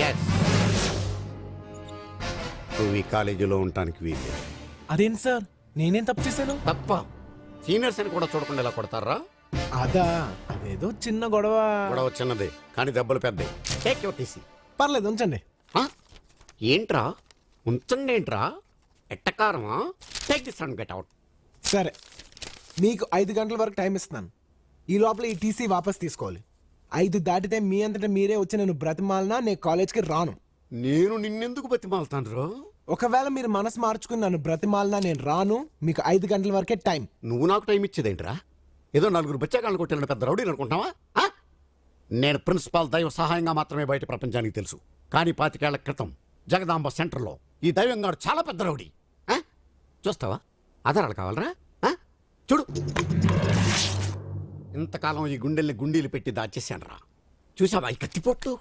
Yes, నువ్వు ఈ కాలేజీలో ఉండటానికి వీలు. అదేంటి సార్, నేనేం తప్పు చేశాను? తప్ప సీనియర్స్ అని కూడా చూడకుండా ఇలా కొడతారా? అదా, అదేదో చిన్న గొడవ. గొడవ చిన్నదే కానీ దెబ్బలు పెద్దవి. Take your TC. పర్లేదు, ఉంచండి. ఏంట్రా ఉంచండి, ఏంట్రా ఎట్టకారమా? Take this and get out. సరే, మీకు 5 గంటల వరకు టైం ఇస్తున్నాను. ఈ లోపల ఈ టీసీ వాపస్ తీసుకోవాలి. 5 దాటితే మీ అంతటా మీరే వచ్చి నేను బ్రతిమాలనా నేను కాలేజ్కి రాను. నేను నిన్నెందుకు బతిమాలుతాను రా? ఒకవేళ మీరు మనసు మార్చుకుని నన్ను బ్రతిమాలనా నేను రాను. మీకు 5 గంటల వరకే టైం. నువ్వు నాకు టైం ఇచ్చేదేంట్రా? ఏదో 4 బచ్చాకాళ్ళు కొట్టిన పెద్ద రౌడీని అనుకుంటావా? నేను ప్రిన్సిపాల్ దైవ సహాయంగా మాత్రమే బయట ప్రపంచానికి తెలుసు. కానీ 25 ఏళ్ల క్రితం జగదాంబ సెంటర్లో ఈ దైవంగాడు చాలా పెద్ద రౌడీ. చూస్తావా? ఆధారాలు కావాలరా? చూడు, ఇంతకాలం ఈ గుండెల్ని గుండీలు పెట్టి దాచేశాను రా. చూసావా ఈ కత్తిపోట్లు?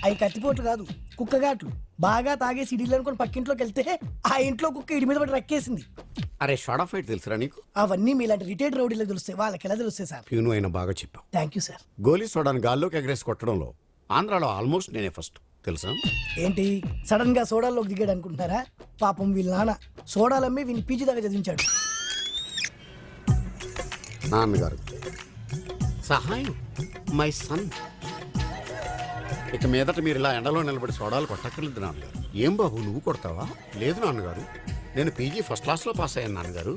అవి కత్తిపోట్లు కాదు, కుక్కగాట్లు. బాగా తాగేసి ఇడిలు అనుకుని పక్కింట్లోకి వెళ్తే ఆ ఇంట్లో కుక్క ఇడి మీద పడి రక్కేసింది. అరే షార్ట్ ఆఫ్ ఫైట్ తెలుసురా నీకు? అవన్నీ మీలాంటి రిటైర్డ్ రౌడీలకు తెలుస్తాయి, వాళ్ళకి ఎలా తెలుస్తాయి సార్? ప్యూను అయినా బాగా చెప్పావు. Thank you sir. గోలీ సోడాను గాల్లోకి ఎగరేసి కొట్టడంలో ఆంధ్రాలో ఆల్మోస్ట్ నేనే ఫస్ట్, తెలుసా? ఏంటి సడన్ గా సోడాల్లోకి దిగాడు అనుకుంటున్నారా? పాపం వీళ్ళ నాన్న సోడాలమ్మి వీని పీజీ దాకా చదివించాడు. నాన్నగారు సహాయం, మై సన్. ఇక మీదట మీరు ఇలా ఎండలో నిలబడి సోడాలు కొట్టక్కర్లేదు నాన్నగారు. ఏం బాబు నువ్వు కొడతావా? లేదు నాన్నగారు, నేను పీజీ ఫస్ట్ క్లాస్లో పాస్ అయ్యాను నాన్నగారు.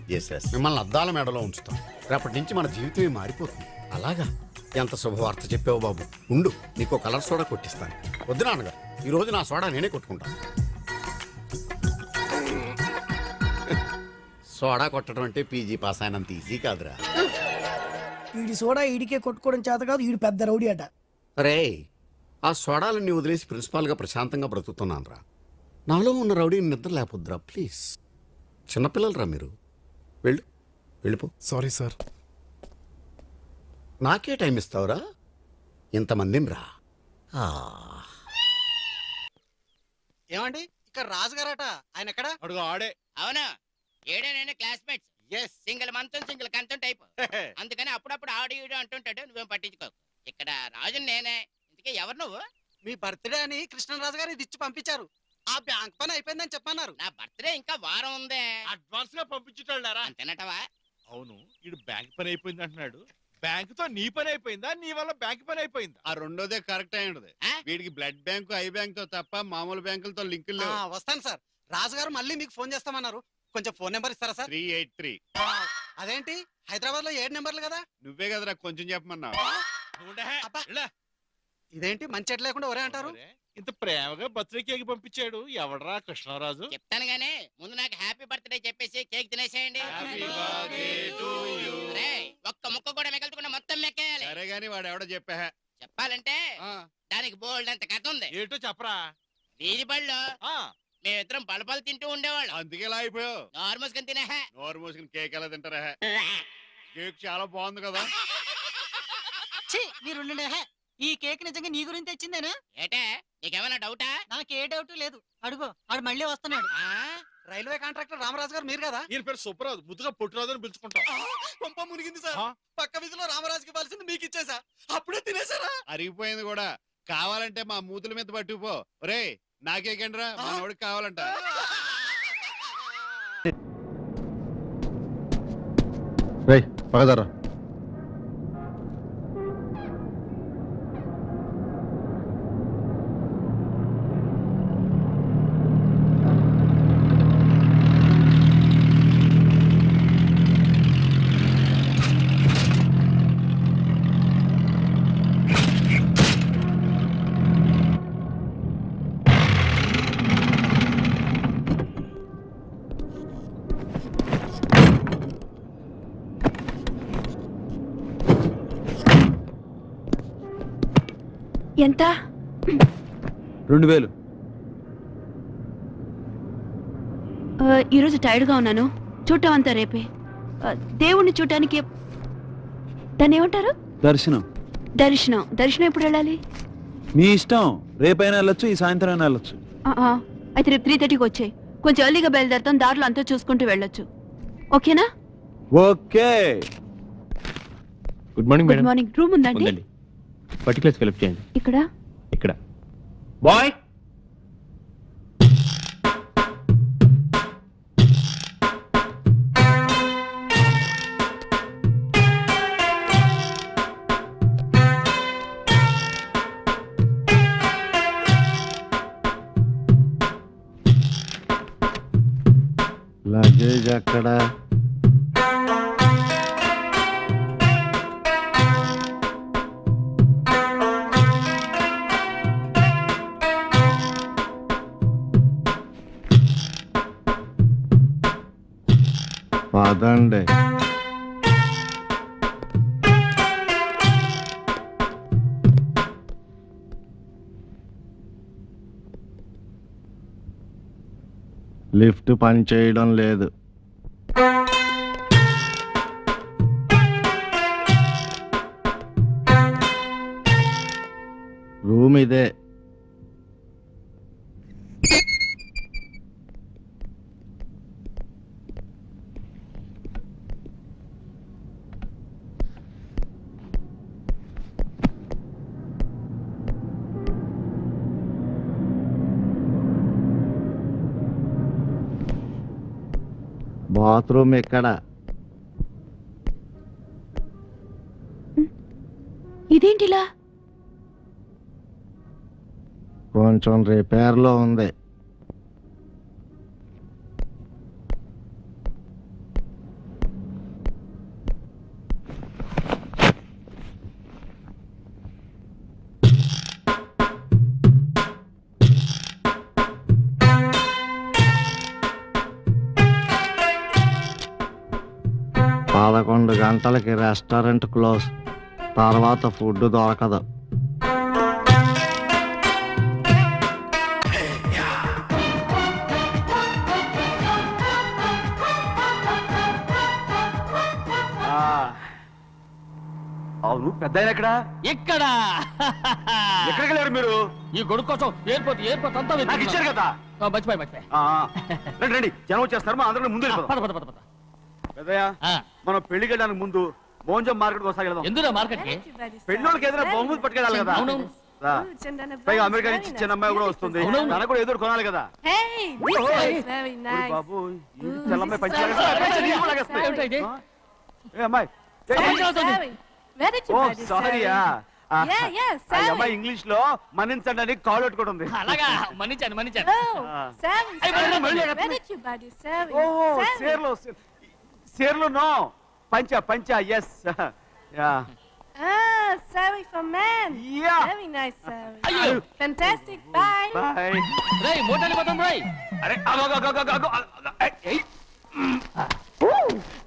మిమ్మల్ని అద్దాల మేడలో ఉంచుతాం. రేపటి నుంచి మన జీవితమే మారిపోతుంది. అలాగా? ఎంత శుభవార్త చెప్పావు బాబు. ఉండు, నీకు కలర్ సోడా కొట్టిస్తాను. వద్దు నాన్నగారు, ఈ రోజు నా సోడా నేనే కొట్టుకుంటాను. సోడా కొట్టడం అంటే పీజీ పాస్ అయినంత ఈజీ కాదురా. వీడి సోడా ఈడికే కొట్టుకోవడం చేత కాదు, ఈడు పెద్ద రౌడీ అట. రే, ఆ సోడాలన్నీ వదిలేసి ప్రిన్సిపాల్గా ప్రశాంతంగా బ్రతుకుతున్నాను రా. నాలో ఉన్న రౌడీని నిద్ర లేకపోద్దురా ప్లీజ్. చిన్నపిల్లలరా మీరు. వెళ్ళిపో. Sorry sir. నాకే టైం ఇస్తావురా? ఇంతమందిని రా. ఏమండి ఇక్కడ రాజుగారట, ఆయన ఎక్కడ? అడుగు ఆడే. అవునా, ఏడేనైనా క్లాస్మేట్స్. ఎస్. సింగిల్ మంతం సింగిల్ కంతం టైప్. అందుకని అప్పుడప్పుడు ఆడు ఈడు అంటుంటాడు, నువ్వేం పట్టించుకోకు. ఇక్కడ రాజు నేనే. ఇంతకీ ఎవరు నువ్వు? మీ బర్త్డే అని కృష్ణరాజు గారు ఇది ఇచ్చి పంపించారు. ఆ బ్యాంక్ పని అయిపోయిందని చెప్పన్నారు. నా బర్త్డే ఇంకా వారం ఉందే. అడ్వాన్స్ గా పంపించుటాడారా? అంతేనటవా? అవును, ఇడు బ్యాంక్ పని అయిపోయింది అంటున్నాడు. బ్యాంక్ తో నీ పని అయిపోయిందా, నీ వల్ల బ్యాంక్ పని అయిపోయిందా? ఆ రెండోదే కరెక్ట్ అయి ఉండదు. ఆ? వీడికి బ్లడ్ బ్యాంకు ఐ బ్యాంక్ తో తప్ప మామూలు బ్యాంకులతో లింకులు లేవు. వస్తాను సార్. రాజుగారు మళ్ళీ మీకు ఫోన్ చేస్తామన్నారు. కొంచెం ఫోన్ నెంబర్ ఇస్తారా సార్? 383. అదేంటి హైదరాబాద్ లో 7 నెంబర్లు కదా? నువ్వే కదరా కొంచెం చెప్పమన్నావు. అబ్బా, ఇదేంటి మంచి ఎట్ లేకుండా ఒరే అంటారు? ఇంత ప్రేమగా బర్త్డే కేక్ పంపించాడు ఎవడరా? కృష్ణరాజు. చెప్తాను గానీ ముందు నాకు హ్యాపీ బర్త్డే చెప్పేసి cake తినేసేయండి. Happy birthday to you. రేయ్, ఒక్క ముక్క కూడా మిగల్చకుండా మొత్తం మెక్కేయాలి. సరే గాని వాడు ఎవడో చెప్పా. చెప్పాలంటే దానికి బోల్డ్ అంత కథ ఉంది. ఏంటో చెప్పరా? వీధి బళ్ళు ఆ, మేమిద్దరం పలపలు తింటూ ఉండేవాళ్ళం. అందుకే ఇలా అయిపోయావు. నార్మల్స్ గా తినే నోరు మూసుకుని కేక్ ఎలా తింటారా? కేక్ చాలా బాగుంది కదా. మీరు ఈ కేక్ నిజంగా నీ గురించి తెచ్చిందేనా? ఏటే, నీకేమైనా డౌటా? నాకు ఏ డౌట్ లేదు. అడుగు, ఆడు మళ్ళీ వస్తున్నాడు. రైల్వే కాంట్రాక్టర్ రామరాజు గారు మీరు కదా? ఈయన పేరు సుబ్బరాజు, ముద్దుగా పొట్టురాజు అని పిలుచుకుంటాం. పంప మునిగింది సార్. ఆ? పక్క వీధిలో రామరాజుకి ఇవ్వాల్సింది మీకు ఇచ్చేసా. అప్పుడే తినేసారా? అరిగిపోయింది కూడా. కావాలంటే మా మూతుల మీద పట్టుకుపో. ఒరే నాకేకండ్రా, మనోడికి కావాలంట. పగదరా. ఎంత? 2000. ఈరోజు టైర్డ్గా ఉన్నాను. చూడటం అంతా రేపే. దేవుణ్ణి చూడటానికి దాన్ని ఏమంటారు? దర్శనం. దర్శనం. దర్శనం ఎప్పుడు వెళ్ళాలి? మీ ఇష్టం. రేపైనా వెళ్ళొచ్చు, ఈ సాయంత్రం అయినా వెళ్ళొచ్చు. అయితే రేపు 3:30కి వచ్చాయి. కొంచెం ఎర్లీగా బయలుదేరుతాం, దారిలో అంతా చూసుకుంటూ వెళ్ళొచ్చు. ఓకేనా? Okay. Good morning good morning. Room ఉందండి? పర్టికులర్స్ ఫిలప్ చేయండి. ఇక్కడ ఇక్కడ బాయ్ లగేజ్ అక్కడ. పదండి. లిఫ్ట్ పని చేయడం లేదు. రూమ్ ఇదే. బాత్రూమ్ ఎక్కడ? ఇదేంటిలా? కొంచెం రిపేర్లో ఉంది. పదకొండు గంటలకి రెస్టారెంట్ క్లోజ్. తర్వాత ఫుడ్ దొరకదు. అవును పెద్ద ఎక్కడ ఇక్కడ ఎక్కడికి వెళ్ళారు మీరు? ఈ గొడుగు కోసం ఎయిర్పోర్ట్ అంతా నాకు ఇచ్చారు కదా. మర్చిపోయి రండి రండి, జనం వచ్చేస్తారు. మా అందరం ముందు వెళ్ళిపోదాం. పెద్దయ్య, మనం పెళ్లికి వెళ్ళడానికి ముందు మోంజం మార్కెట్ ఒకసారి వెళ్దాం. ఎందుకు మార్కెట్ కి? పెళ్ళోళ్ళకి ఏదైనా బహుమతి పట్టుకెళ్ళాలి కదా. రా. పైగా అమెరికా నుంచి చిన్న అమ్మాయి కూడా వస్తుంది. తనకు కూడా ఏదో కొనాలి కదా. బాబు తెల్లమ్మాయి పంచి అమ్మాయి. ఓ సారీయా, అమ్మాయి ఇంగ్లీష్ లో మన్నించండి అని కాల్ పెట్టుకుంటుంది. అలాగా మన్నించాను సేర్లు నో పంచా పంచా. Yes Sari for men. Yeah. Very nice, Sari. అయ్యో Fantastic. Bye. బాయ్. రేయ్ మోటార్ పోతాం రేయ్. అరే అగో అగో అగో అగో. ఏయ్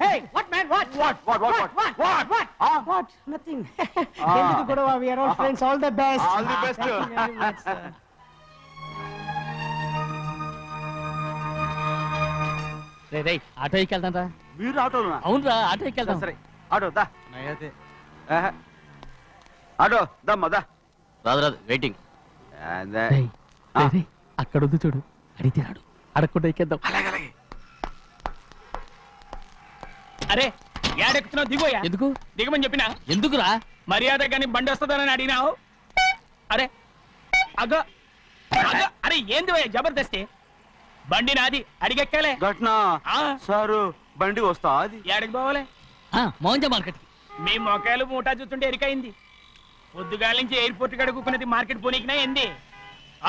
Hey, what man? What? What? Nothing. ఎందుకు గొడవ? We are all friends. All the best. All the best. Thank you very much, sir. రేయ్ ఆటో ఎక్కెళ్తాం రా. మీరు ఆటోనా? అవునురా ఆటో ఎక్కెళ్తాం. సరే ఆటో దా. ఆటో దమ్మా దా. రాదు వెయిటింగ్. అదే. అక్కడ ఉంది చూడు, అడిగితే రాడు. అడగకుండా ఎక్కేద్దాం. అరే ఏడెక్కుతున్నావు? దిగోయా. ఎందుకు దిగమని చెప్పినా? ఎందుకురా? మర్యాద కానీ బండి వస్తుందని అడిగినావు. అరే అగో అగో. అరే ఏంది భయ్యా జబర్దస్తి? బండి నాది, అడిగెక్కాలే. ఘట్నా సారు బండి వస్తా. అది ఏడకి పోవాలే? మోంజ మార్కెట్. మీ మొక్కలు మూటా చూస్తుంటే ఎరికైంది. పొద్దుగాల నుంచి ఎయిర్పోర్ట్ కడుక్కున్నది మార్కెట్ పోనీకినా ఏంది?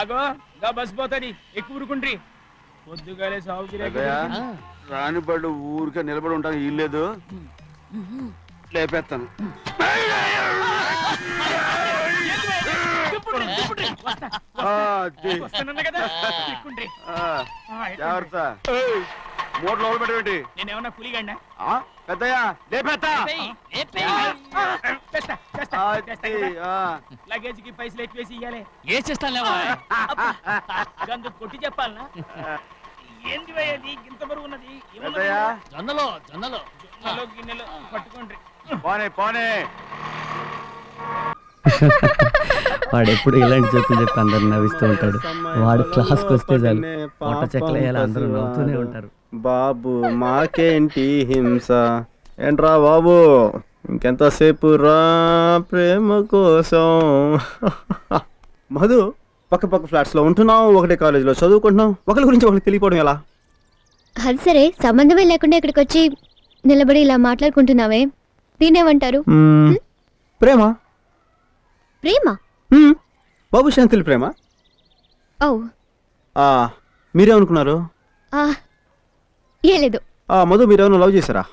అగో గా బస్ పోతుంది, ఎక్కువ ఊరుకుండ్రి. పొద్దుగాలే సాగు రాని బళ్ళు ఊరికే నిలబడి ఉంటాను. ఇల్లేదు లేపేస్తాను. జాగ్రత్త. మూట లోపల పెట్టేటి. నేనేమన్నా పులిగండా? పెద్దయ్యా లేపేస్తా. లగేజ్ కి పైసలు ఎక్కువేసి ఇయ్యాలి. ఏ చేస్తాను గందు కొట్టి చెప్పాలనా? ఏంది భయ్యది ఇంత బరువు ఉన్నది? పెద్దయ్యా జొన్నలో గిన్నెలో పట్టుకోండి. పోనే పోనే. వాడు ఎప్పుడు ఇలాంటి చెప్పులు చెప్పి అందరు నవ్విస్తూ ఉంటాడు. వాడు క్లాస్కి వస్తే చాలు పొట్ట చెక్కలయ్యాలి, అందరూ నవ్వుతూనే ఉంటారు. బాబు మాకేంటి హింస? ఏంట్రా బాబు ఇంకెంతసేపు రా ప్రేమ కోసం? మధు పక్క పక్క ఫ్లాట్స్లో ఉంటున్నాం, ఒకటే కాలేజీలో చదువుకుంటున్నాం, ఒకరి గురించి ఒకరికి తెలియపోవడం ఎలా? అది సరే, సంబంధమే లేకుండా ఇక్కడికి వచ్చి నిలబడి ఇలా మాట్లాడుకుంటున్నావే, దీనేమంటారు? ప్రేమ. ప్రేమ? బాబు శాంతిల్ ప్రేమ. ఓ, మీరేమనుకున్నారు? ఏ లేదు. మధు, మీరేమైనా లవ్ చేశారా?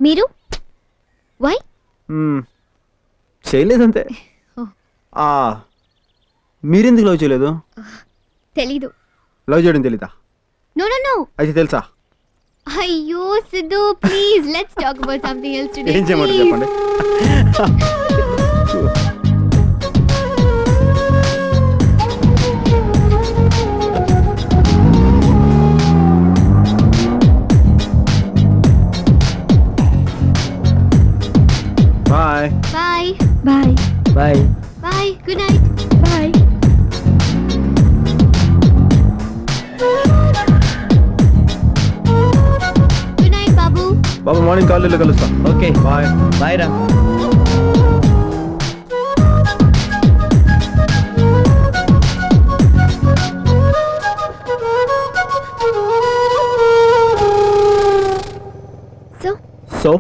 మీరు? వై? చేయలేదంతే. మీరెందుకు లవ్ చేయలేదు? తెలీదు. లవ్ చేయడం తెలీదా? No no no. అయితే తెలుసా? అయ్యో Siddhu, please let's talk about something else today. ఏం చేయమంటారు చెప్పండి. Bye bye bye bye bye, good night. Bye. Good night బాబు. బాబు, మార్నింగ్ కాలేజీలో కలుస్తా. Okay bye. బాయ్ రా. So so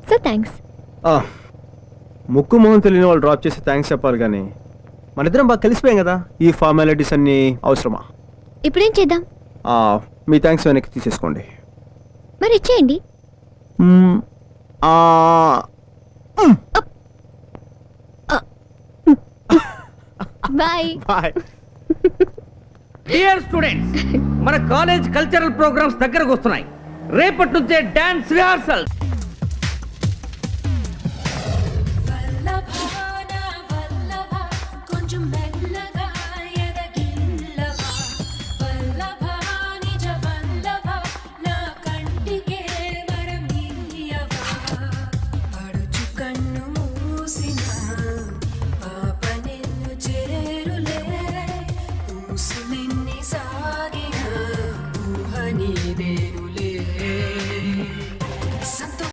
so thanks. ముక్కు మొహం తెలియని వాళ్ళు డ్రాప్ చేసి థ్యాంక్స్ చెప్పాలి కానీ మన ఇద్దరం బాగా కలిసిపోయాం కదా, ఈ ఫార్మాలిటీస్ అన్నీ అవసరమా? ఇప్పుడేం చేద్దాం? మీ థ్యాంక్స్ వెనక్కి తీసేసుకోండి. మరి ఇచ్చేయండి. Bye bye. డియర్ స్టూడెంట్స్, మన కాలేజ్ కల్చరల్ ప్రోగ్రామ్స్ దగ్గరకు వస్తున్నాయి. రేపటి నుంచే డాన్స్ రిహార్సల్.